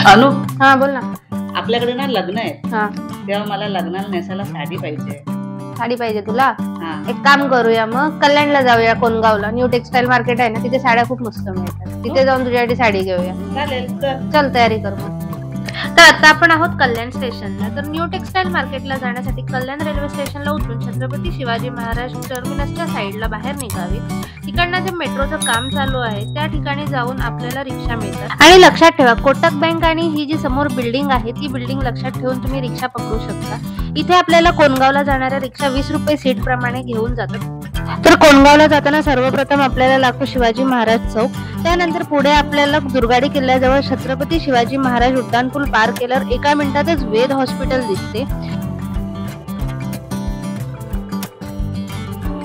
अनु, हा बोल ना. आपल्याकडे ना लग्न आहे, हा तेव्हा मला लग्नाला नेसायला साडी पाहिजे. साडी पाहिजे तुला? हा, एक काम करूया, मग कल्याणला जाऊया, कोणगावला न्यू टेक्सटाईल मार्केट आहे ना, तिथे साड्या खूप मस्त मिळतात. तिथे जाऊन तुझ्यासाठी साडी घेऊया. चालेल. तर चल तयारी कर मग. तर आता आपण आहोत कल्याण स्टेशनला. तर न्यू टेक्सटाईल मार्केटला जाण्यासाठी कल्याण रेल्वे स्टेशनला उतरून छत्रपती शिवाजी महाराज टर्मिनसच्या साईडला बाहेर निघावी. तिकडनं जे मेट्रोचं काम चालू आहे त्या ठिकाणी जाऊन आपल्याला रिक्षा मिळतात. आणि लक्षात ठेवा, कोटक बँक आणि ही जी समोर बिल्डिंग आहे ती बिल्डिंग लक्षात ठेवून तुम्ही रिक्षा पकडू शकता. इथे आपल्याला कोणगावला जाणाऱ्या रिक्षा 20 रुपये सीट प्रमाणे घेऊन जातात. तर कोणगावला जाताना सर्वप्रथम आपल्याला लागतो शिवाजी महाराज चौक. त्यानंतर पुढे आपल्याला दुर्गाडी किल्ल्याजवळ छत्रपती शिवाजी महाराज उड्डाणपूल पार केल्यावर एका मिनिटातच वेद हॉस्पिटल दिसते.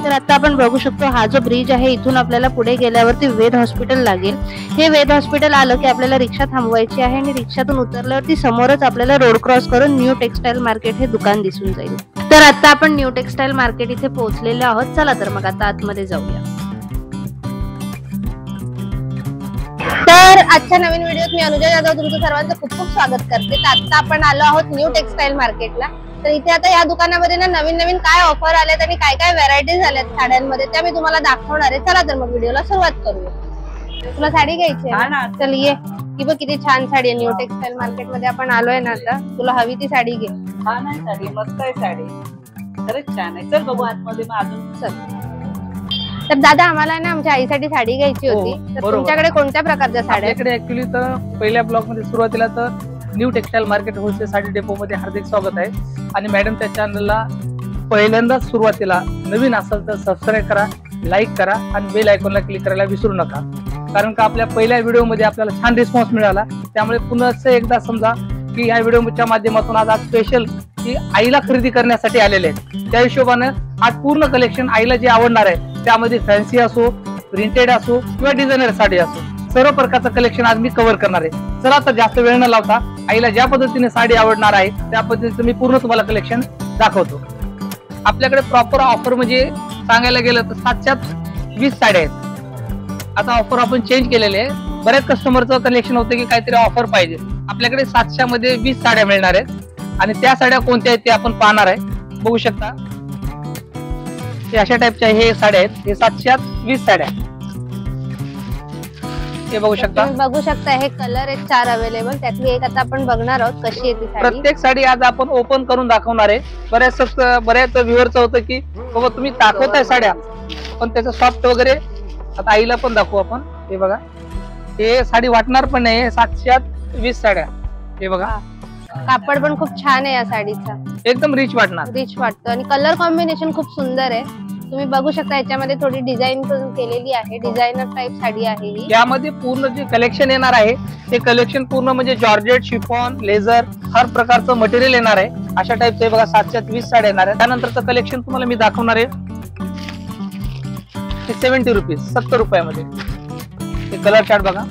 तर आता आपण बघू शकतो, हा जो ब्रिज आहे इथून आपल्याला पुढे गेल्यावरती वेद हॉस्पिटल लागेल. हे वेद हॉस्पिटल आलं की आपल्याला रिक्षा थांबवायची आहे आणि रिक्षातून उतरल्यावरती समोरच आपल्याला रोड क्रॉस करून न्यू टेक्सटाईल मार्केट हे दुकान दिसून जाईल. तर आता आपण न्यू टेक्सटाईल मार्केट इथे पोहोचलेले आहोत. चला तर मग आता आतमध्ये जाऊया. तर आजच्या नवीन व्हिडिओत मी अनुजा जाधव तुमचं सर्वांचं खूप खूप स्वागत करते. तर आता आपण आलो आहोत न्यू टेक्सटाईल मार्केटला. तर इथे आता या दुकानामध्ये ना नवीन नवीन काय ऑफर आलेत आणि काय काय व्हरायटीज आल्यात साड्यांमध्ये त्या मी तुम्हाला दाखवणार आहे. चला तर मग व्हिडिओला सुरुवात करूया. तुला साडी घ्यायची आहे? चल ये. ही बघ किती छान साडी आहे. न्यू टेक्सटाईल मार्केट मध्ये आपण आलोय ना आता. तुला हवी ती साडी घे. छान आहे साडी, मस्त आहे साडी, खरंच छान आहे. चल बघू आतमध्ये मग अजून. चल. तर दादा आम्हाला ना आमच्या आईसाठी साडी घ्यायची होती. तर तुमच्याकडे कोणत्या प्रकारच्या साड्या? आपल्याकडे ऍक्च्युली तर पहिल्या ब्लॉक मध्ये सुरुवातीला तर new textile market wholesale sari depot मध्ये हार्दिक स्वागत आहे. आणि मॅडम त्या चॅनलला पहिल्यांदाच सुरुवातीला नवीन असेल तर सबस्क्राईब करा, लाईक करा आणि बेल आयकॉनला क्लिक करायला विसरू नका. कारण का आपल्या पहिल्या व्हिडिओ मध्ये आपल्याला छान रिस्पॉन्स मिळाला. त्यामुळे पुन्हा एकदा समजा की या व्हिडिओच्या माध्यमातून आज स्पेशल की आईला खरेदी करण्यासाठी आलेले आहेत. त्या हिशोबानं आज पूर्ण कलेक्शन आईला जे आवडणार आहे त्यामध्ये फॅन्सी असो, प्रिंटेड असो किंवा डिझायनर साडी असो, सर्व प्रकारचं कलेक्शन आज मी कव्हर करणार आहे. चला तर जास्त वेळ न लावता आईला ज्या पद्धतीने साडी आवडणार आहे त्या पद्धतीचं मी पूर्ण तुम्हाला कलेक्शन दाखवतो. आपल्याकडे प्रॉपर ऑफर म्हणजे सांगायला गेलं तर 720 साड्या आहेत. आता ऑफर आपण चेंज केलेले आहे. बऱ्याच कस्टमरचं कलेक्शन होतं की काहीतरी ऑफर पाहिजे. आपल्याकडे 700 मध्ये 20 साड्या मिळणार आहेत आणि त्या साड्या कोणत्या आहेत ते आपण पाहणार आहे. बघू शकता हे अशा टाइपच्या हे साड्या आहेत. हे 720 साड्या हे बघू शकता. बघू शकता हे कलर आहेत 4 अवेलेबल. त्यातली एक आता आपण बघणार आहोत कशी आहे ती साडी. प्रत्येक साडी आज आपण ओपन करून दाखवणार आहे. बऱ्याच व्ह्युअरचं होतं की बाबा तुम्ही दाखवताय साड्या पण त्याचं सॉफ्ट वगैरे. आता आईला पण दाखवू आपण. हे बघा, हे साडी वाटणार पण नाही. 720 साड्या हे बघा. कापड पण खूप छान आहे या साडीचा, एकदम रिच वाटणार. रिच वाटतं आणि कलर कॉम्बिनेशन खूप सुंदर आहे. तुम्ही बघू शकता याच्यामध्ये थोडी डिझाईन केलेली आहे. डिझायनर टाइप साडी आहे ही. यामध्ये पूर्ण जे कलेक्शन येणार आहे ते कलेक्शन पूर्ण म्हणजे जॉर्जेट, शिफॉन, लेझर हर प्रकारचं मटेरियल येणार आहे. अशा टाइपचे बघा 720 साड्या येणार आहे. त्यानंतरचं कलेक्शन तुम्हाला मी दाखवणार आहे. 70 रुपीज, 70 रुपयामध्ये हे कलर चार्ट बघा.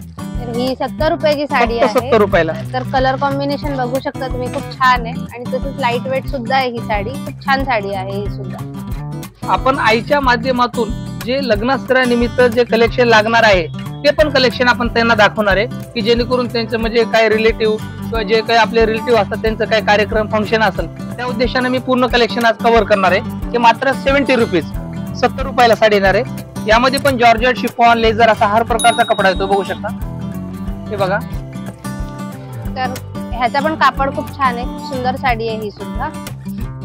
ही 70 रुपयाची साडी आहे. 70 रुपयाला. तर कलर कॉम्बिनेशन बघू शकता तुम्ही, खूप छान आहे आणि तसंच लाईट वेट सुद्धा आहे ही साडी. खूप छान साडी आहे ही सुद्धा. आपण आईच्या माध्यमातून जे लग्नास्त्रानिमित्त जे कलेक्शन लागणार आहे ते पण कलेक्शन आपण त्यांना दाखवणार आहे की जेणेकरून त्यांचं म्हणजे काय रिलेटिव्ह किंवा जे काही आपले रिलेटिव्ह असतात त्यांचं काही कार्यक्रम फंक्शन असेल त्या उद्देशाने मी पूर्ण कलेक्शन आज कव्हर करणार आहे. ते मात्र 70 रुपीज, 70 रुपयाला साडी येणार आहे. यामध्ये पण जॉर्जेट, शिफॉन, लेझर असा हर प्रकारचा कपडा येतो. बघू शकता हे बघा. तर ह्याचा पण कापड खूप छान आहे. सुंदर साडी आहे ही सुद्धा.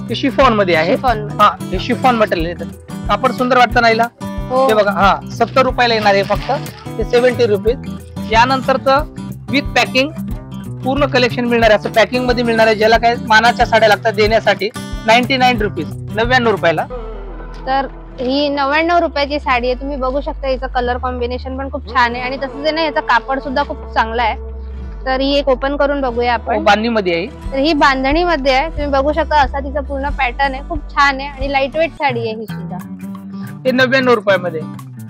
हे शिफॉन मध्ये आहे. हा, हे शिफॉन मटेरियल येतं. कापड सुंदर वाटतं नाहीला. हे बघा. हा, 70 रुपयाला येणार आहे फक्त. ते 70 रुपीज. यानंतरचं विथ पॅकिंग पूर्ण कलेक्शन मिळणार आहे. असं पॅकिंग मध्ये मिळणार आहे. ज्याला काही मानाच्या साड्या लागतात देण्यासाठी 99 रुपीज, 99 रुपयाला. तर ही 99 रुपयाची साडी आहे. तुम्ही बघू शकता हिचं कलर कॉम्बिनेशन पण खूप छान आहे आणि तसंच आहे ना याचा कापड सुद्धा खूप चांगला आहे. तर ही एक ओपन करून बघूया आपण. बांधणी मध्ये आहे. तर ही बांधणी मध्ये आहे. तुम्ही बघू शकता असा तिचा पूर्ण पॅटर्न आहे. खूप छान आहे आणि लाईट वेट साडी आहे ही सुद्धा. हे 99 रुपयामध्ये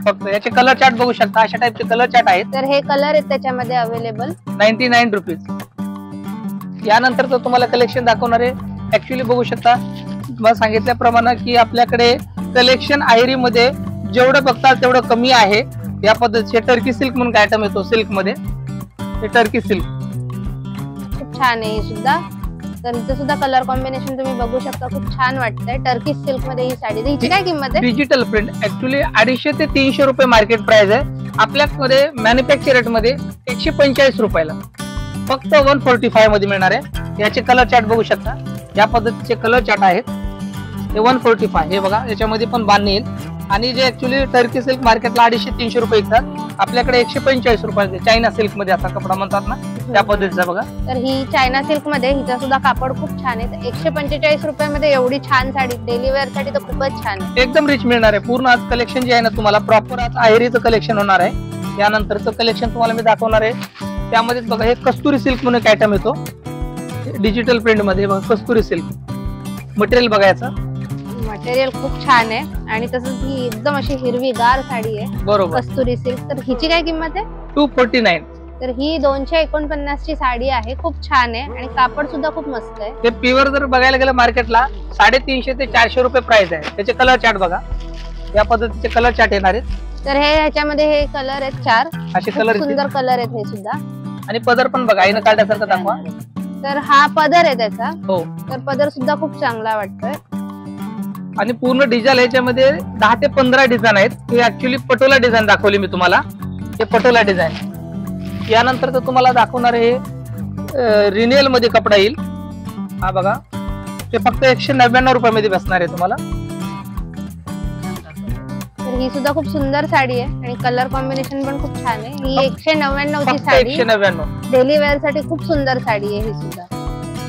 फक्त. याचे कलर चार्ट बघू शकता. अशा टाइपचे कलर चार्ट आहेत. तर हे कलर आहेत त्याच्यामध्ये अवेलेबल. 99 रुपीज. यानंतर तो तुम्हाला कलेक्शन दाखवणार आहे. ऍक्च्युली बघू शकता मला सांगितल्याप्रमाणे की आपल्याकडे कलेक्शन आयरी मध्ये जेवढं बघता तेवढं कमी आहे. या पद्धतीचे टर्की सिल्क म्हणून आयटम येतो सिल्क मध्ये. हे टर्की सिल्क खूप छान आहे ही सुद्धा. तर हिचं सुद्धा कलर कॉम्बिनेशन तुम्ही बघू शकता, खूप छान वाटतंय. टर्किश सिल्क मध्ये ही साडी. हिची काय किंमत आहे? डिजिटल प्रिंट ऍक्च्युली 250 ते 300 रुपये मार्केट प्राइस आहे. आपल्याकडे मॅन्युफॅक्चर रेट मध्ये 145 रुपयाला फक्त 145 मध्ये मिळणार आहे. याचे कलर चार्ट बघू शकता, या पद्धतीचे कलर चार्ट आहेत. हे 145 हे बघा, याच्यामध्ये पण बांधणी येईल. आणि जे ऍक्च्युली टर्की सिल्क मार्केटला 250-300 रुपये विकतात, आपल्याकडे 145 रुपये. चायना सिल्क मध्ये असा कपडा म्हणतात ना, त्या पद्धतीचा बघा. तर ही चायना सिल्क मध्ये हिचा सुद्धा कापड खूप छान आहे. 145 रुपयामध्ये एवढी छान साडी डेली वेअर साठी तर खूपच छान आहे. एकदम रिच मिळणार आहे. पूर्ण आज कलेक्शन जे आहे ना, तुम्हाला प्रॉपर आज आहेरीचं कलेक्शन होणार आहे. यानंतरचं कलेक्शन तुम्हाला मी दाखवणार आहे. त्यामध्येच बघा, हे कस्तुरी सिल्क म्हणून एक आयटम येतो डिजिटल प्रिंट मध्ये. बघा कस्तुरी सिल्क मटेरियल बघायचं, मटेरियल खूप छान आहे. आणि तसंच ही एकदम अशी हिरवीगार साडी आहे, बरोबर. कस्तुरी सिल्क. तर हिची काय किंमत आहे? 249. तर ही 249 ची साडी आहे, खूप छान आहे. आणि कापड सुद्धा खूप मस्त आहे. ते प्युअर जर बघायला गेलं मार्केटला 350 ते 400 रुपये प्राइस आहे. त्याचे कलर चार्ट बघा, या पद्धतीचे कलर चार्ट येणार आहेत. तर हे ह्याच्यामध्ये हे कलर आहेत 4 असे खूप कलर सुंदर कलर आहेत हे सुद्धा. आणि पदर पण बघा, आईनं काढल्यासारखं दाखवा. तर हा पदर आहे त्याचा. हो. तर पदर सुद्धा खूप चांगला वाटतोय. आणि पूर्ण डिझाईन याच्यामध्ये 10 ते 15 डिझाईन आहेत. हे ऍक्च्युली पटोला डिझाईन दाखवली मी तुम्हाला, हे पटोला डिझाईन. यानंतर तर तुम्हाला दाखवणार हे रिनेल मध्ये कपडा येईल. हा बघा, ते फक्त 199 रुपयामध्ये बसणार आहे तुम्हाला. तर ही सुद्धा खूप सुंदर साडी आहे आणि कलर कॉम्बिनेशन पण खूप छान आहे. ही 199 ची फक्त साडी 199. डेली वेअर साठी खूप सुंदर साडी आहे ही सुद्धा.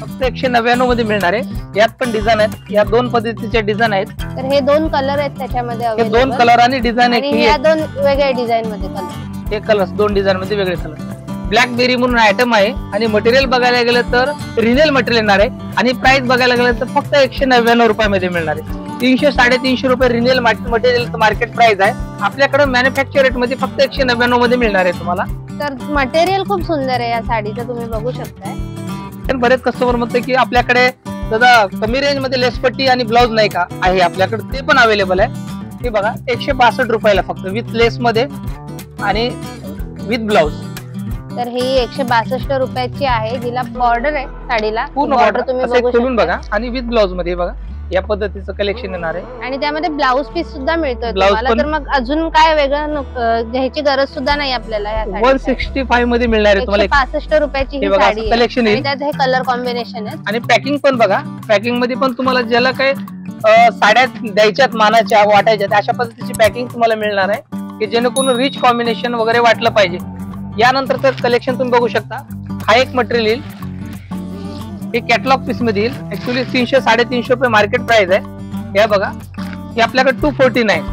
फक्त 199 मध्ये मिळणार आहे. यात पण डिझाईन आहेत, या 2 पद्धतीचे डिझाईन आहेत. तर हे 2 कलर आहेत त्याच्यामध्ये हे 2 अवेलेबल. कलर आणि डिझाईन आणि आहे. या 2 वेगळ्या डिझाईन मध्ये कलर. हे कलर्स 2 डिझाईन मध्ये वेगळे कलर. ब्लॅकबेरी म्हणून आयटम आहे. आणि मटेरियल बघायला गेलं तर रिनेल मटेरियल येणार आहे. आणि प्राइस बघायला गेलं तर फक्त 199 रुपयामध्ये मिळणार आहे. 300-350 रुपये रिनेल मटेरियल मार्केट प्राइस आहे. आपल्याकडे मॅन्युफॅक्चर रेट मध्ये फक्त 199 मध्ये मिळणार आहे तुम्हाला. तर मटेरियल खूप सुंदर आहे या साडीचं, तुम्ही बघू शकताय. पण बरेच कस्टमर म्हणतात की आपल्याकडे दादा कमी रेंज मध्ये लेसपट्टी आणि ब्लाउज नाही का, आहे आपल्याकडे, ते पण अवेलेबल आहे. हे बघा 162 रुपयाला फक्त विथ लेस मध्ये आणि विथ ब्लाउज. तर ही 162 रुपयाची आहे. जिला बॉर्डर आहे साडीला, पूर्ण बॉर्डर तुम्ही बघू खोलून शकता. बघा. आणि विथ ब्लाउज मध्ये बघा या पद्धतीचं कलेक्शन येणार आहे. आणि त्यामध्ये ब्लाउज पीस सुद्धा मिळतोय Blouse तुम्हाला. पण- तर मग अजून काय वेगळं घ्यायची गरज सुद्धा नाही आपल्याला. या साडीसाठी 165 मध्ये मिळणार आहे तुम्हाला. 165 रुपयाची हे ही बघा, साडी आहे. कलेक्शन आणि येईल. त्यात हे कलर कॉम्बिनेशन आहे. आणि पॅकिंग पण बघा, पॅकिंग मध्ये पण तुम्हाला ज्याला काही साड्या द्यायच्यात मानाच्या वाटायच्या अशा पद्धतीची पॅकिंग तुम्हाला मिळणार आहे, की जेणेकरून रिच कॉम्बिनेशन वगैरे वाटलं पाहिजे. यानंतर तर कलेक्शन तुम्ही बघू शकता. हा एक मटेरियल येईल, हे कॅटलॉग पीस मध्ये येईल. ऍक्च्युली 300-350 रुपये मार्केट प्राइस आहे. हे बघा, हे आपल्याकडे 249.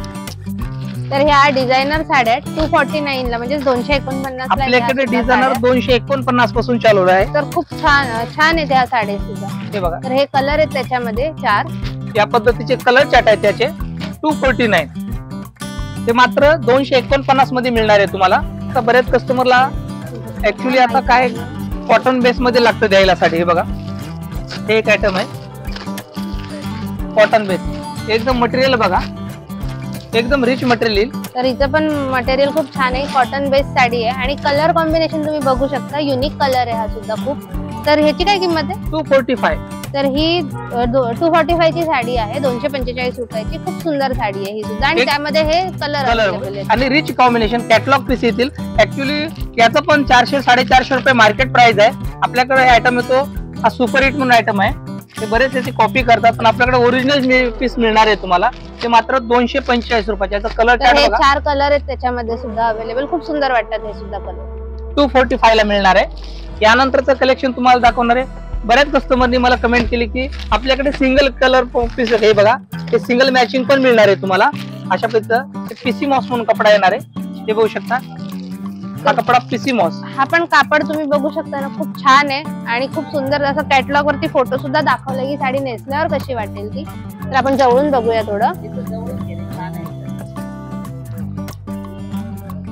तर ह्या डिझायनर साड्या 249 ला म्हणजे 249 ला आपल्याकडे डिझायनर 249 पासून चालू आहे. तर खूप छान छान आहेत ह्या साड्या सुद्धा. हे बघा, तर हे कलर आहेत त्याच्यामध्ये 4. या पद्धतीचे कलर चार्ट आहेत त्याचे. 249 ते मात्र 249 मध्ये मिळणार आहे तुम्हाला. आता बऱ्याच कस्टमरला ऍक्च्युली आता काय कॉटन बेस मध्ये लागतं द्यायला साडी. हे बघा, हे एक आयटम आहे कॉटन बेस. एकदम मटेरियल बघा, एकदम रिच मटेरियल येईल. तर हिचं पण मटेरियल खूप छान आहे. कॉटन बेस साडी आहे आणि कलर कॉम्बिनेशन तुम्ही बघू शकता. युनिक कलर आहे हा सुद्धा खूप. तर ह्याची काय किंमत आहे? 245. तर ही 245 ची साडी आहे, 245 रुपयाची. खूप सुंदर साडी आहे ही सुद्धा. आणि त्यामध्ये हे कलर अवेलेबल आहे आणि रिच कॉम्बिनेशन कॅटलॉग पीस येतील. ऍक्च्युली याचा पण 400-450 रुपये मार्केट प्राइस आहे. आपल्याकडे आयटम येतो हा सुपर हिट म्हणून आयटम आहे. ते बरेच याची कॉपी करतात, पण आपल्याकडे ओरिजिनल पीस मिळणार आहे तुम्हाला. ते मात्र 245 रुपयाचे. याचा कलर तर हे 4 कलर आहेत त्याच्यामध्ये सुद्धा अवेलेबल. खूप सुंदर वाटतात हे सुद्धा कलर. 245 ला मिळणार आहे. यानंतरचं कलेक्शन तुम्हाला दाखवणार आहे. बऱ्याच कस्टमरनी मला कमेंट केली की आपल्याकडे सिंगल कलर पीस. हे बघा, हे सिंगल मॅचिंग पण मिळणार आहे तुम्हाला. अशा पद्धतीचं पीसी मॉस म्हणून कपडा येणार आहे. हे बघू शकता, हा कपडा पीसी मॉस. हा पण कापड तुम्ही बघू शकता ना, खूप छान आहे आणि खूप सुंदर. असं कॅटलॉग वरती फोटो सुद्धा दाखवला की साडी नेसल्यावर कशी वाटेल ती. तर आपण जवळून बघूया थोडं.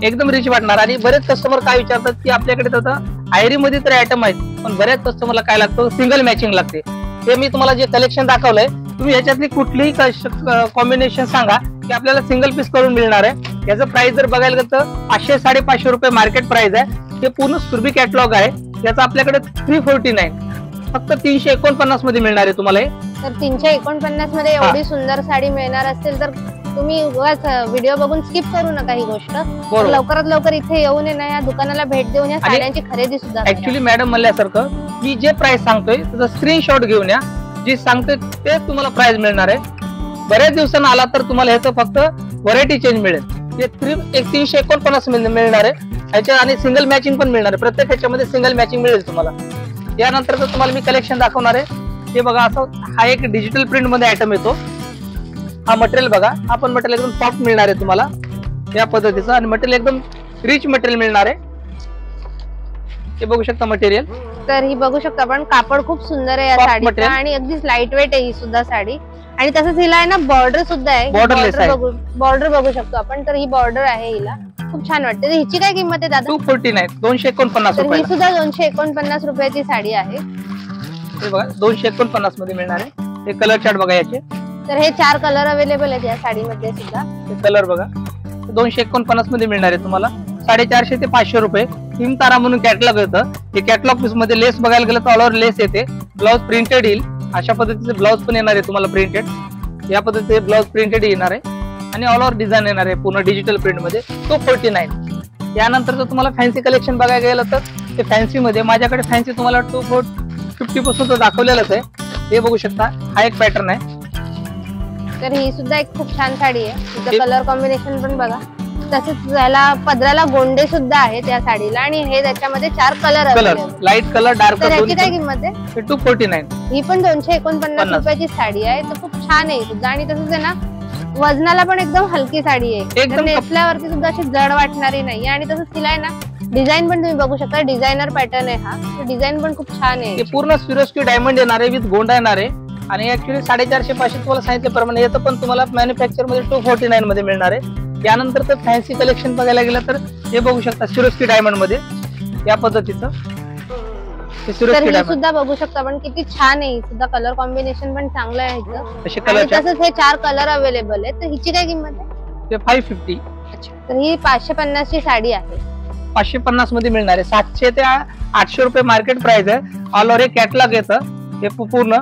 एकदम रिच वाटणार. आणि बरेच कस्टमर काय विचारतात की आपल्याकडे आता आयरी मध्ये तर आयटम आहेत, पण बऱ्याच कस्टमरला काय लागतं, सिंगल मॅचिंग लागते. ते मी तुम्हाला जे कलेक्शन दाखवलंय, तुम्ही याच्यातली कुठलीही कॉम्बिनेशन सांगा की आपल्याला सिंगल पीस करून मिळणार आहे. याचं प्राइस जर बघायला गेलं तर 500-550 रुपये मार्केट प्राइस आहे. हे पूर्ण सुरभी कॅटलॉग आहे. याचा आपल्याकडे 349 फक्त 349 मध्ये मिळणार आहे तुम्हाला हे. तर 349 मध्ये एवढी सुंदर साडी मिळणार असेल तर तुम्ही व्हिडिओ बघून स्किप करू नका ही गोष्ट. तर लवकरात लवकर इथे येऊन ना या दुकानाला भेट देऊन या साड्यांची खरेदी सुद्धा करा. ऍक्च्युली मॅडम म्हणल्यासारखं मी जे प्राइस सांगतोय त्याचा स्क्रीनशॉट घेऊन या, जे सांगतोय ते तुम्हाला प्राइस मिळणार आहे. बऱ्याच दिवसांना आला तर तुम्हाला ह्याचं फक्त व्हरायटी चेंज मिळेल. ते 349 मिळणार आहे ह्याच्या, आणि सिंगल मॅचिंग पण मिळणार आहे. प्रत्येक ह्याच्यामध्ये सिंगल मॅचिंग मिळेल तुम्हाला. यानंतर तर तुम्हाला मी कलेक्शन दाखवणार आहे. हे बघा, असं हा एक डिजिटल प्रिंट मध्ये आयटम येतो. हा मटेरियल बघा, हा पण मटेरियल एकदम सॉफ्ट मिळणार आहे तुम्हाला या पद्धतीचं, आणि मटेरियल एकदम रिच मटेरियल मिळणार आहे. हे बघू शकता मटेरियल. तर ही बघू शकता आपण, कापड खूप सुंदर आहे या Soft साडीचा material. आणि अगदीच लाईट वेट आहे ही सुद्धा साडी. आणि तसंच हिला आहे ना बॉर्डर सुद्धा आहे. Borderless आहे. बॉर्डर बघू शकतो आपण. तर ही बॉर्डर आहे हिला, खूप छान वाटते. तर हिची काय किंमत आहे दादा? 249 249 तर ही रुपये. सुद्धा 249 रुपयाची साडी आहे. हे बघा 249 मध्ये मिळणार आहे. हे कलर चार्ट बघा याचे. तर हे 4 कलर अवेलेबल आहेत या साडीमध्ये सुद्धा. हे कलर बघा 249 मध्ये मिळणार आहे तुम्हाला. 450 ते 500 रुपये. 3 तारा म्हणून कॅटलॉग येतं. हे कॅटलॉग पीस मध्ये लेस बघायला गेलं तर ऑल ओव्हर लेस येते. ब्लाउज प्रिंटेड येईल. अशा पद्धतीचे ब्लाउज पण येणार आहे तुम्हाला प्रिंटेड. या पद्धतीचे ब्लाउज प्रिंटेड येणार आहे आणि ऑल ओव्हर डिझाईन येणार आहे पूर्ण डिजिटल प्रिंट मध्ये. 249. यानंतर जर तुम्हाला फॅन्सी कलेक्शन बघायला गेलं तर ते फॅन्सी मध्ये माझ्याकडे फॅन्सी तुम्हाला 250 पासून तो दाखवलेलाच आहे. हे बघू शकता, हा एक पॅटर्न आहे. तर ही सुद्धा एक खूप छान साडी आहे. तिचं कलर कॉम्बिनेशन पण बघा. तसेच याला पदराला गोंडे सुद्धा आहेत या साडीला, आणि हे त्याच्यामध्ये 4 कलर लाईट कलर डार्क. तर याची काय किंमत आहे? 249. ही पण 249 रुपयाची साडी आहे. तर खूप छान आहे सुद्धा. आणि तसंच आहे ना, वजनाला पण एकदम हलकी साडी आहे. एकदम नेसल्यावरती सुद्धा अशी जड वाटणारी नाही. आणि तसंच तिला आहे ना डिझाईन पण तुम्ही बघू शकता. डिझायनर पॅटर्न आहे हा. डिझाईन पण खूप छान आहे. पूर्ण स्विरोस्की डायमंड येणार आहे विथ गोंडा येणार आहे. आणि ऍक्च्युली 450 500 तुम्हाला सांगितल्याप्रमाणे येतं, पण तुम्हाला मॅन्युफॅक्चर मध्ये 249 मध्ये मिळणार आहे. यानंतर तर फॅन्सी कलेक्शन बघायला गेलं तर हे बघू शकता सिरोस्की डायमंड मध्ये या पद्धतीचं. तर ही सुद्धा बघू शकता आपण, किती छान आहे. सुद्धा कलर कॉम्बिनेशन पण चांगलं आहे ह्याचं. तसंच हे 4 कलर अवेलेबल आहेत. तर हिची काय किंमत आहे? ते 550. तर ही 550 ची साडी आहे. 550 मध्ये मिळणार आहे. 700 ते 800 रुपये मार्केट प्राइस आहे. ऑल ओव्हर एक कॅटलॉग येतं. हे पूर्ण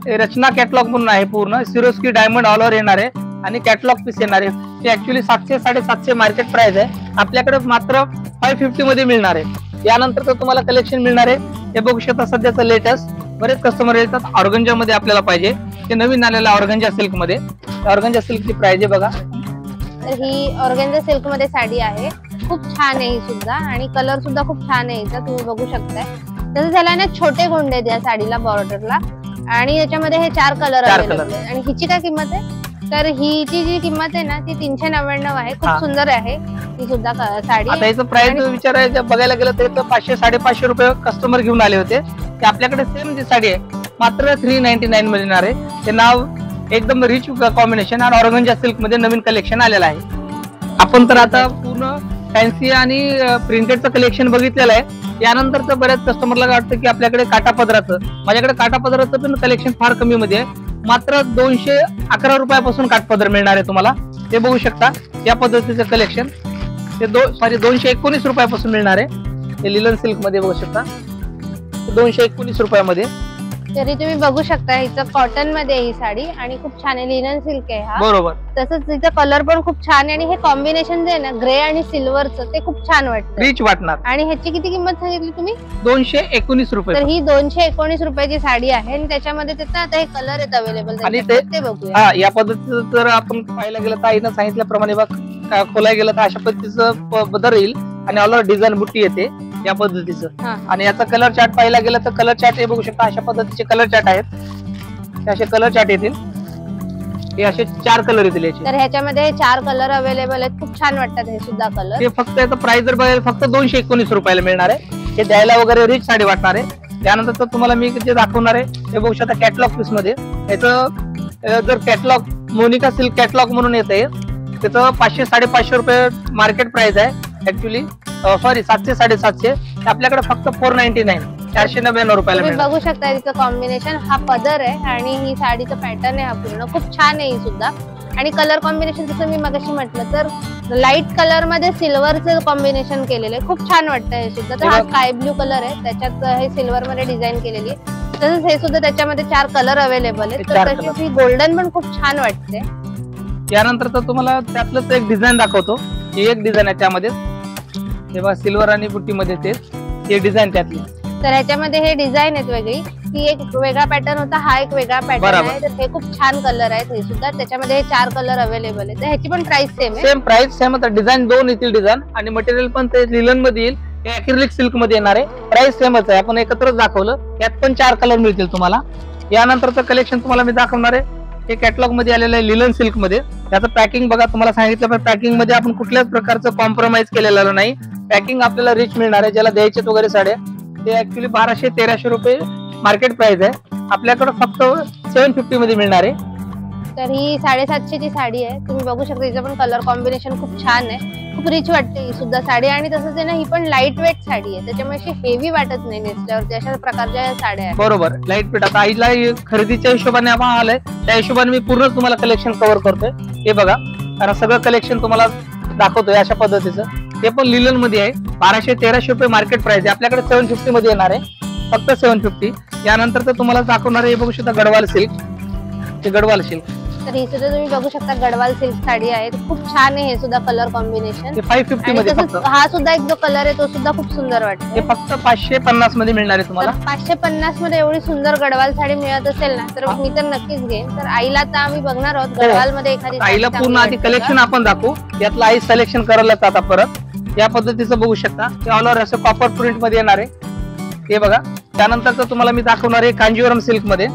रचना कॅटलॉग म्हणून आहे. पूर्ण सिरोस्की डायमंड ऑल ओव्हर येणार आहे आणि कॅटलॉग पीस येणार आहे. ते ऍक्च्युली 700 750 मार्केट प्राइस आहे. आपल्याकडे मात्र 550 मध्ये मिळणार आहे. यानंतर तर तुम्हाला कलेक्शन मिळणार आहे. हे बघू शकता सध्याचं लेटेस्ट. बरेच कस्टमर येतात ऑर्गंजा मध्ये आपल्याला पाहिजे. ते नवीन आलेलं ऑर्गंजा सिल्क मध्ये. ऑर्गंजा सिल्कची प्राइस आहे बघा. तर ही ऑर्गेन्झा सिल्क मध्ये साडी आहे. खूप छान आहे ही सुद्धा, आणि कलर सुद्धा खूप छान आहे हिचा, तुम्ही बघू शकताय. तसं झालं ना, छोटे गोंडे आहेत या साडीला बॉर्डरला, आणि याच्यामध्ये हे 4 कलर अवेलेबल आहेत. आणि हिची काय किंमत आहे? तर हिची जी किंमत आहे ना ती 399 आहे. खूप सुंदर आहे ही सुद्धा साडी. आता याचं प्राइस विचारायचं बघायला गेलं तर 500 550 रुपये कस्टमर घेऊन आले होते. ते आपल्याकडे सेम जी साडी आहे मात्र 399 मध्ये येणार आहे. ते नाव एकदम रिच कॉम्बिनेशन आणि ऑर्गंजा सिल्क मध्ये नवीन कलेक्शन आलेलं आहे. आपण तर आता पूर्ण फॅन्सी आणि प्रिंटेडचं कलेक्शन बघितलेलं आहे. यानंतर तर बऱ्याच कस्टमरला वाटतं की आपल्याकडे काटापदराचं, माझ्याकडे काटापदराचं पण कलेक्शन फार कमी मध्ये आहे. मात्र 211 रुपयापासून काठपदर मिळणार आहे तुम्हाला. ते बघू शकता या पद्धतीचं कलेक्शन. ते 219 रुपयापासून मिळणार आहे. हे लिलन सिल्क मध्ये बघू शकता 219 रुपयामध्ये. तरी तुम्ही बघू शकता हिचं कॉटन मध्ये ही साडी, आणि खूप छान आहे. लिनन सिल्क आहे हा. बरोबर. तसंच तिचा कलर पण खूप छान आहे. आणि हे कॉम्बिनेशन जे आहे ना ग्रे आणि सिल्वरचं, ते खूप छान वाटतं, रिच वाटणार. आणि ह्याची किती किंमत सांगितली तुम्ही? 219 रुपये. तर ही 219 रुपयाची साडी आहे. आणि त्याच्यामध्ये आता हे कलर आहेत अवेलेबल, आणि ते बघूया. हा, या पद्धतीचं जर आपण पाहायला गेलं तर आईनं सांगितल्याप्रमाणे बघ खोलाय गेलं तर अशा पद्धतीचं बदल येईल, आणि ऑल डिझाईन बुट्टी येते या पद्धतीचं. आणि याचा कलर चार्ट पाहायला गेलं तर कलर चार्ट हे बघू शकता अशा पद्धतीचे कलर चार्ट आहेत. असे कलर चार्ट येतील. हे असे 4 कलर येतील याचे. तर ह्याच्यामध्ये हे 4 कलर अवेलेबल आहेत. खूप छान वाटतात हे सुद्धा कलर. हे फक्त याचं प्राइस जर बघायला फक्त 219 रुपयाला मिळणार आहे. हे द्यायला वगैरे रिच साडी वाटणार आहे. त्यानंतर तर तुम्हाला मी जे दाखवणार आहे हे बघू शकता कॅटलॉग पीस मध्ये. याचं जर कॅटलॉग मोनिका सिल्क कॅटलॉग म्हणून येते, त्याचं 500 550 रुपये मार्केट प्राइस आहे. Actually sorry 700 750. आपल्याकडे फक्त 499 499 रुपयाला तुम्ही मिळणार. बघू शकता तिचं कॉम्बिनेशन. हा पदर आहे आणि ही साडीचं पॅटर्न आहे हा पूर्ण. खूप छान आहे ही सुद्धा. आणि कलर कॉम्बिनेशन जसं मी मगाशी म्हटलं तर लाईट कलर मध्ये सिल्वरचं कॉम्बिनेशन केलेलं आहे, खूप छान वाटतं हे सुद्धा. तर हा स्काय ब्ल्यू कलर आहे, त्याच्यात हे सिल्वर मध्ये डिझाईन केलेली आहे. तसंच हे सुद्धा त्याच्यामध्ये 4 कलर अवेलेबल आहेत. तर तशीच ही गोल्डन पण खूप छान वाटते. यानंतर तर तुम्हाला त्यातलंच एक डिझाईन दाखवतो. ही एक डिझाईन आहे त्यामध्ये, तेव्हा सिल्वर आणि बुट्टीमध्ये ते डिझाईन त्यातली. तर ह्याच्यामध्ये हे डिझाईन आहेत वेगळी, ती एक वेगळा पॅटर्न होता, हा एक वेगळा पॅटर्न आहे. तर हे खूप छान कलर आहेत हे सुद्धा. त्याच्यामध्ये हे 4 कलर अवेलेबल आहेत. तर ह्याची पण प्राइस सेम आहे. Same price same. आता डिझाईन 2 येतील डिझाईन आणि मटेरियल पण ते लिलन मध्ये येईल, हे अॅक्रिलिक सिल्क मध्ये येणार आहे. प्राइस सेमच आहे, आपण एकत्रच दाखवलं. यात पण 4 कलर मिळतील तुम्हाला. यानंतरचं कलेक्शन तुम्हाला मी दाखवणार आहे, हे कॅटलॉग मध्ये आलेलं आहे लिलन सिल्क मध्ये. त्याचं पॅकिंग बघा, तुम्हाला सांगितलं पण पॅकिंग मध्ये आपण कुठल्याच प्रकारचं कॉम्प्रोमाइज केलेलं नाही. पॅकिंग आपल्याला रिच मिळणार आहे. ज्याला द्यायचे वगैरे साड्या ते ऍक्च्युली 1200-1300 रुपये मार्केट प्राइस आहे, आपल्याकडे फक्त 750 मध्ये मिळणार आहे. तर ही 750 ची साडी आहे. तुम्ही बघू शकता, हिचं पण कलर कॉम्बिनेशन खूप छान आहे, खूप रिच वाटते ही सुद्धा साडी. आणि तसंच आहे ना, ही पण लाईट वेट साडी आहे, त्याच्यामुळे अशी हेवी वाटत नाही नेसल्यावरती. अशा प्रकारच्या साड्या आहेत. बरोबर, लाईट वेट. आता आईला खरेदीच्या हिशोबाने आपण आलंय, त्या हिशोबाने मी पूर्ण तुम्हाला कलेक्शन कव्हर करतोय. हे बघा, कारण सगळं कलेक्शन तुम्हाला दाखवतोय अशा पद्धतीचं. ते पण लिलन मध्ये आहे. 1200-1300 रुपये मार्केट प्राइस आहे, आपल्याकडे 750 मध्ये येणार आहे, फक्त 750. यानंतर तर तुम्हाला दाखवणार आहे, हे बघू शकता गडवाल सिल्क. हे गडवाल सिल्क, तर ही सुद्धा तुम्ही बघू शकता गडवाल सिल्क साडी आहे. खूप छान आहे हे सुद्धा कलर कॉम्बिनेशन. हे 550 मध्ये फक्त. हा सुद्धा एक जो कलर आहे तो सुद्धा खूप सुंदर वाटतो. हे फक्त 550 मध्ये मिळणार आहे तुम्हाला. 550 मध्ये एवढी सुंदर गडवाल साडी मिळत असेल ना, तर मी तर नक्कीच घेईन. तर आईला आता आम्ही बघणार आहोत गडवाल मध्ये एखादी. आईला पूर्ण आधी कलेक्शन आपण दाखवू, यातलं आई सिलेक्शन करायला आता परत या पद्धतीचं बघू शकता. ते ऑल ओव्हर असं कॉपर प्रिंट मध्ये येणार आहे. हे बघा. त्यानंतर तर तुम्हाला मी दाखवणार आहे कांजीवरम सिल्क मध्ये.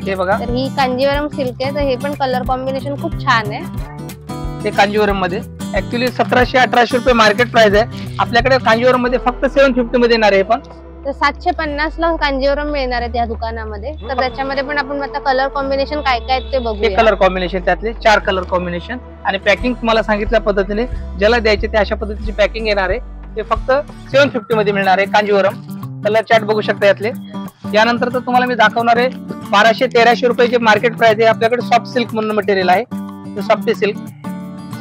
हे बघा, तर ही कांजीवरम सिल्क आहे. तर हे पण कलर कॉम्बिनेशन खूप छान आहे. ते कांजीवरम मध्ये ऍक्च्युली 1700-1800 रुपये मार्केट प्राइस आहे, आपल्याकडे कांजीवरम मध्ये फक्त 750 मध्ये येणार आहे. पण तर 750 ला कांजीवरम मिळणार आहे त्या दुकानामध्ये. तर त्याच्यामध्ये पण आपण आता कलर कॉम्बिनेशन काय काय ते बघूया. हे कलर कॉम्बिनेशन त्यातले 4 कलर कॉम्बिनेशन आणि पॅकिंग तुम्हाला सांगितल्या पद्धतीने ज्याला द्यायचे ते अशा पद्धतीची पॅकिंग येणार आहे. ते फक्त 750 मध्ये मिळणार आहे. कांजीवरम कलर चार्ट बघू शकता यातले. यानंतर तर तुम्हाला मी दाखवणार आहे 1200-1300 रुपये मार्केट प्राइस आहे, आपल्याकडे सॉफ्ट सिल्क म्हणून मटेरियल आहे. ते सॉफ्ट सिल्क,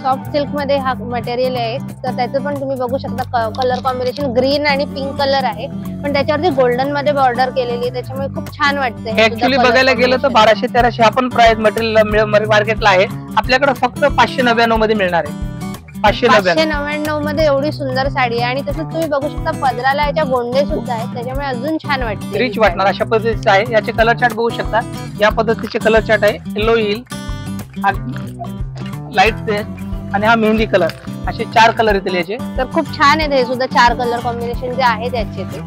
सॉफ्ट सिल्क मध्ये हा मटेरियल आहे. तर त्याचं पण तुम्ही बघू शकता कलर कॉम्बिनेशन ग्रीन आणि पिंक कलर आहे, पण त्याच्यावरती गोल्डन मध्ये बॉर्डर केलेली आहे, त्याच्यामुळे खूप छान वाटते. ऍक्च्युली बघायला गेलं तर 1200-1300 आपण प्राइस मटेरियल मार्केटला आहे, आपल्याकडे फक्त 599 मध्ये मिळणार आहे. 599 मध्ये एवढी सुंदर साडी आहे. आणि तसंच तुम्ही बघू शकता पदराला याच्या गोंडे सुद्धा आहेत, त्याच्यामुळे अजून छान वाटते, रिच वाटणार अशा पद्धतीचं आहे. याचे कलर चार्ट बघू शकता, या पद्धतीचे कलर चार्ट आहे. येलो येईल, लाईट आणि हा मेहंदी कलर, असे 4 कलर येतील याचे. तर खूप छान आहेत हे सुद्धा 4 कलर कॉम्बिनेशन जे आहे त्याचे. ते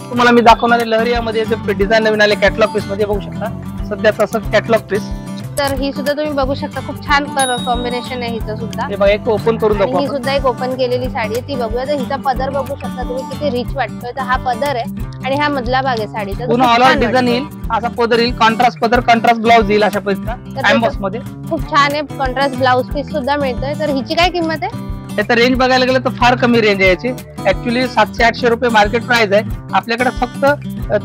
तुम्हाला मी दाखवणार आहे लहरियामध्ये डिझाईन नवीन आले कॅटलॉग पीस मध्ये, बघू शकता सध्याच असं कॅटलॉग पीस. तर ही सुद्धा तुम्ही बघू शकता खूप छान कॉम्बिनेशन आहे हिचं सुद्धा. हे बघा, एक ओपन करून दाखवू. ही सुद्धा एक ओपन केलेली साडी आहे, ती बघूया. तर हिचा पदर बघू शकता तुम्ही किती रिच वाटतोय. तर हा पदर आहे आणि हा मधला भाग आहे साडीचा. पूर्ण ऑल ओव्हर डिझाईन येईल, असा पदर येईल, कॉन्ट्रास्ट पदर, कॉन्ट्रास्ट ब्लाउज येईल अशा पद्धतीचा एम्बॉस मध्ये. खूप छान आहे, कॉन्ट्रास्ट ब्लाउज पीस सुद्धा मिळतोय. तर हिची काय किंमत आहे? त्याचं रेंज बघायला गेलं तर फार कमी रेंज आहे याची. ऍक्च्युली 700-800 रुपये मार्केट प्राइस आहे, आपल्याकडे फक्त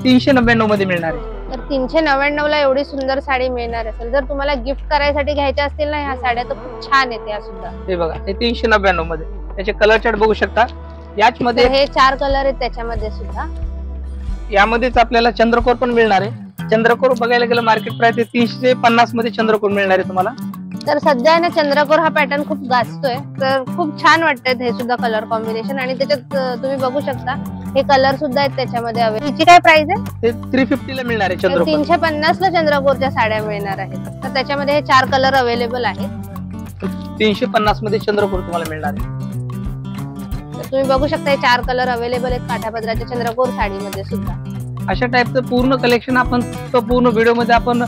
399 मध्ये मिळणार आहे. तर 399 ला एवढी सुंदर साडी मिळणार असेल. जर तुम्हाला गिफ्ट करायसाठी घ्यायच्या असतील ना ह्या साड्या, तर खूप छान आहेत या सुद्धा. हे बघा, हे 399 मध्ये. त्याचे कलर चार्ट बघू शकता. याच मध्ये हे 4 कलर आहेत त्याच्यामध्ये सुद्धा. यामध्येच आपल्याला चंद्रकोर पण मिळणार आहे. चंद्रकोर बघायला गेलं मार्केट प्राइस 350 मध्ये चंद्रकोर मिळणार आहे तुम्हाला. तर सध्या ना चंद्रकोर हा पॅटर्न खूप गाजतोय, तर खूप छान वाटतात हे सुद्धा कलर कॉम्बिनेशन. आणि त्याच्यात तुम्ही बघू शकता हे कलर सुद्धा आहेत त्याच्यामध्ये अवेलेबल. हिची काय प्राइस आहे? ते 350 ला मिळणार आहे चंद्रकोर. 350 ला चंद्रकोरच्या साड्या मिळणार आहेत. तर त्याच्यामध्ये हे 4 कलर अवेलेबल आहेत. 350 मध्ये चंद्रकोर तुम्हाला मिळणार आहे. तर तुम्ही बघू शकता हे 4 कलर अवेलेबल आहेत काठापदराच्या चंद्रकोर साडीमध्ये सुद्धा. अशा टाईपचं पूर्ण कलेक्शन आपण पूर्ण व्हिडिओ मध्ये आपण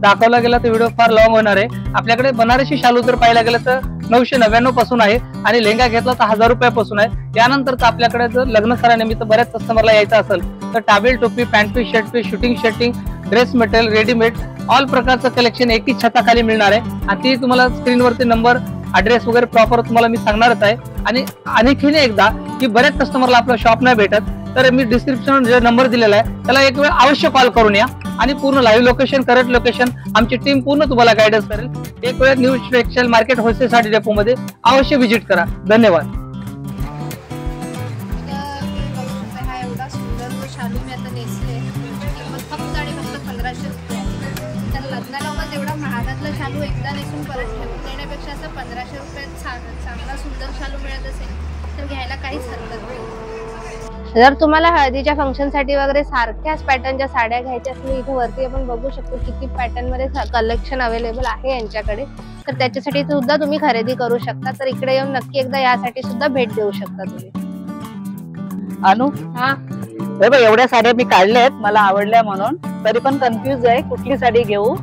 दाखवला गेला तर व्हिडिओ फार लॉंग होणार आहे. आपल्याकडे बनारसी शालू जर पाहायला गेलं तर 999 पासून आहे आणि लेहंगा घेतला तर 1000 रुपयापासून आहे. त्यानंतर तर आपल्याकडे जर लग्न सरानिमित्त बऱ्याच कस्टमरला यायचं असेल तर टावेल, टोपी, pant piece, shirt piece, shirting, dress material, readymade all प्रकारचं कलेक्शन एकीच छताखाली मिळणार आहे. आणि ती तुम्हाला स्क्रीनवरती नंबर, ऍड्रेस वगैरे प्रॉपर तुम्हाला मी सांगणारच आहे. आणि आणखीन एकदा की बऱ्याच कस्टमरला आपलं शॉप नाही भेटत, तर मी डिस्क्रिप्शन जो नंबर दिलेला आहे त्याला एक वेळ अवश्य कॉल करून या. आणि पूर्ण लाईव्ह लोकेशन, करंट लोकेशन आमची टीम पूर्ण तुम्हाला गायडन्स करेल. एक वेळ new textile market wholesale sari depot मध्ये अवश्य व्हिजिट करा. धन्यवाद. हा एवढा सुंदर जो शालू मी आता नेसले, किंमत फक्त 1500 रुपये आहे. तर लग्नाला उगाच एवढा महागातला शालू एकदा नेसून परत ठेवून देण्यापेक्षा असं 1500 रुपयात चांगला सुंदर शालू मिळत असेल तर घ्यायला काहीच हरकत नाही. जर तुम्हाला हळदीच्या फंक्शनसाठी वगैरे सारख्याच पॅटर्नच्या साड्या घ्यायच्या असतील, इथे वरती आपण बघू शकतो किती पॅटर्न मध्ये कलेक्शन अवेलेबल आहे यांच्याकडे. तर त्याच्यासाठी सुद्धा तुम्ही खरेदी करू शकता. तर इकडे येऊन नक्की एकदा यासाठी सुद्धा भेट देऊ शकता तुम्ही. अनु, हा, हे बघ एवढ्या साड्या मी काढल्या आहेत, मला आवडल्या म्हणून. तरी पण कन्फ्युज आहे कुठली साडी घेऊ.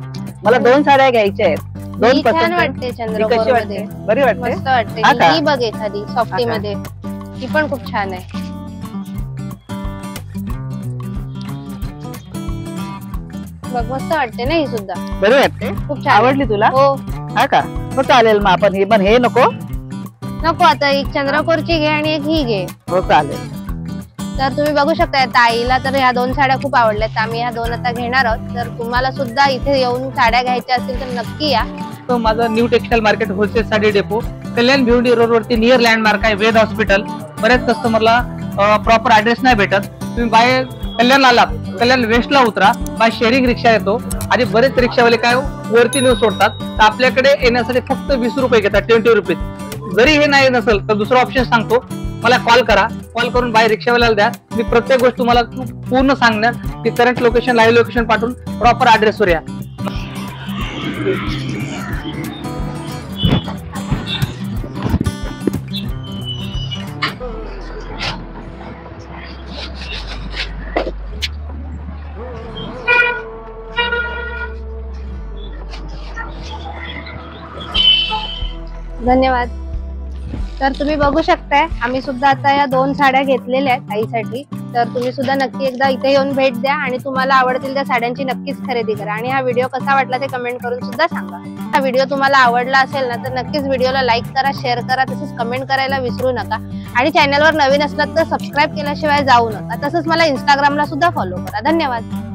मला 2 साड्या घ्यायच्या आहेत. 2 ही छान पसंत आहे. वाटते ही कशी चंद्रकोर वाटते? मध्ये, बरी वाटते. मस्त वाटते. हा का? ही बघ एखादी सॉफ्टी हा का? मध्ये, ही पण खूप छान आहे. बघ मस्त वाटते ना ही सुद्धा, बरी वाटते. खूप छान. आवडली तुला? हो. हा का? मग चालेल. मग आपण ही पण हे नको. नको, आता एक चंद्रकोरची घे आणि एक ही घे. हो चालेल. तर तुम्ही बघू शकता ताईला तर ह्या 2 साड्या खूप आवडल्यात. आम्ही ह्या 2 आता घेणार आहोत. तर तुम्हाला सुद्धा इथे येऊन साड्या घ्यायच्या असतील तर नक्की या. तो माझा new textile market wholesale sari depot Kalyan Bhiwandi road वरती नियर लँडमार्क आहे, वेद हॉस्पिटल. बऱ्याच कस्टमरला प्रॉपर ऍड्रेस नाही भेटत. तुम्ही बाय कल्याण आलात, कल्याण वेस्टला उतरा, बाय शेअरिंग रिक्षा येतो आणि बरेच रिक्षावाले काय वरती नेऊन सोडतात. तर आपल्याकडे येण्यासाठी फक्त 20 रुपये घेतात, 20 रुपीज. जरी हे नाही नसेल तर दुसरा ऑप्शन सांगतो, मला कॉल करा. कॉल करून बाय रिक्षावाल्याला द्या. मी प्रत्येक गोष्ट तुम्हाला पूर्ण सांगणार की करंट लोकेशन, लाईव्ह लोकेशन पाठवून प्रॉपर ऍड्रेसवर या. धन्यवाद. तर तुम्ही बघू शकताय आम्ही सुद्धा आता या 2 साड्या घेतलेल्या आहेत ताईसाठी. तर तुम्ही सुद्धा नक्की एकदा इथे येऊन भेट द्या आणि तुम्हाला आवडतील त्या साड्यांची नक्कीच खरेदी करा. आणि हा व्हिडिओ कसा वाटला ते कमेंट करून सुद्धा सांगा. हा व्हिडिओ तुम्हाला आवडला असेल ना तर नक्कीच व्हिडिओला लाईक करा, शेअर करा, तसेच कमेंट करायला विसरू नका. आणि चॅनलवर नवीन असलात तर सबस्क्राईब केल्याशिवाय जाऊ नका. तसंच मला इंस्टाग्रामला सुद्धा फॉलो करा. धन्यवाद.